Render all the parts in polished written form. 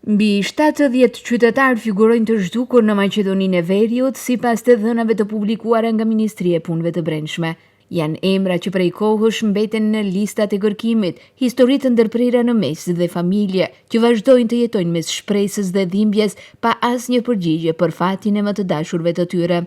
Mbi 70 qytetarë figurojnë të zhdukur në Maqedoninë e Veriut, sipas të dhënave të publikuara nga Ministria e Punëve të Brendshme. Janë emra që prej kohësh mbeten në listat e kërkimit, histori të ndërprera në mes dhe familje që vazhdojnë të jetojnë mes shpresës dhe dhimbjes pa asnjë përgjigje për fatin e më të dashurve të tyre.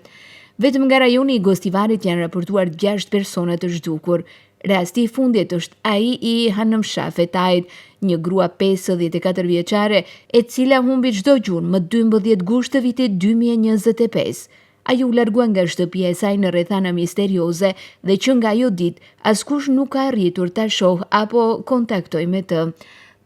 Vetëm nga rajoni i Gostivarit janë raportuar 6 persona të zhdukur. Rasti i fundit është ai i Hanëm Shafetajt, një grua 54 vjeçare e cila humbi çdo gjunë më 12 gusht të vitit 2025. Ajo u largua nga shtëpia e saj në rrethana misterioze dhe që nga ajo ditë askush nuk ka arritur ta shohë apo kontaktoj me të.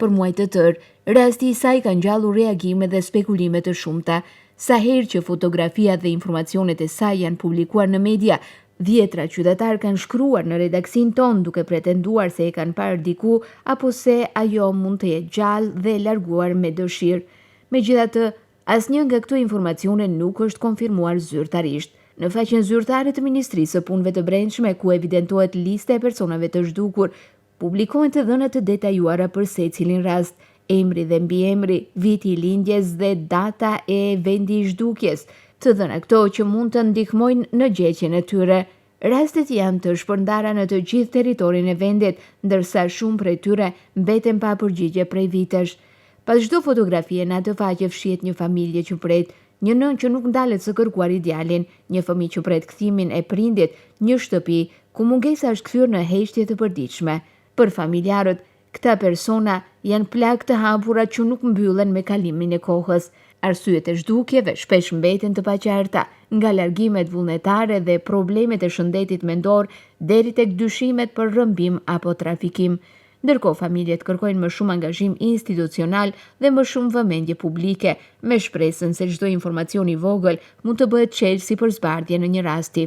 Për muaj të tërë, rasti i saj ka ngjallur reagime dhe spekulime të shumta. Sa herë që fotografia dhe informacionet e saj janë publikuar në media, dhjetra qytetarë kanë shkruar në redaksin ton duke pretenduar se e kanë parë diku apo se ajo mund të jetë gjallë dhe larguar me dëshirë. Megjithatë, asnjë nga këto informacione nuk është konfirmuar zyrtarisht. Në faqen zyrtare të Ministrisë së Punëve të Brendshme, ku evidentohet lista e personave të zhdukur, publikohen të dhëna të detajuara për secilin rast, emri dhe mbiemri, viti i lindjes dhe data e vendi i zhdukjes, të dhëna këto që mund të ndihmojnë në gjyqjen e tyre. Rastet janë të shpërndara në të gjithë territorin e vendit, ndërsa shumë prej tyre mbeten pa përgjigje prej vitesh. Pas çdo fotografie në atë faqe fshihet një familje që pret, një nënë që nuk ndalet së kërkuari djalin, një fëmijë që pret kthimin e prindit, një shtëpi ku mungesa është kthyer në heshtje të përditshme. Për familjarët, këta persona janë plagë të hapura që nuk mbyllen me kalimin e kohës. Arsyet e zhdukjeve shpesh mbeten të paqarta, nga largimet vullnetare dhe problemet e shëndetit mendor deri tek dyshimet për rrëmbim apo trafikim. Ndërkohë familjet kërkojnë më shumë angazhim institucional dhe më shumë vëmendje publike, me shpresën se çdo informacion i vogël mund të bëhet çelësi për zbardhje në një rasti.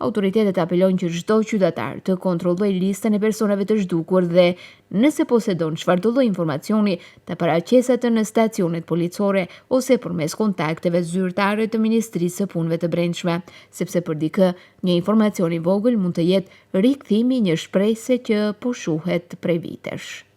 Autoritetet apelojnë që çdo qytetar të kontrollojë listën e personave të zhdukur dhe, nëse posedon çfarëdo lloj informacioni, ta paraqesë atë në stacionet policore ose përmes kontakteve zyrtare të Ministrisë së Punëve të Brendshme, sepse për dikë një informacion i vogël mund të jetë rikthimi i një shpresë që po shuhet prej vitesh.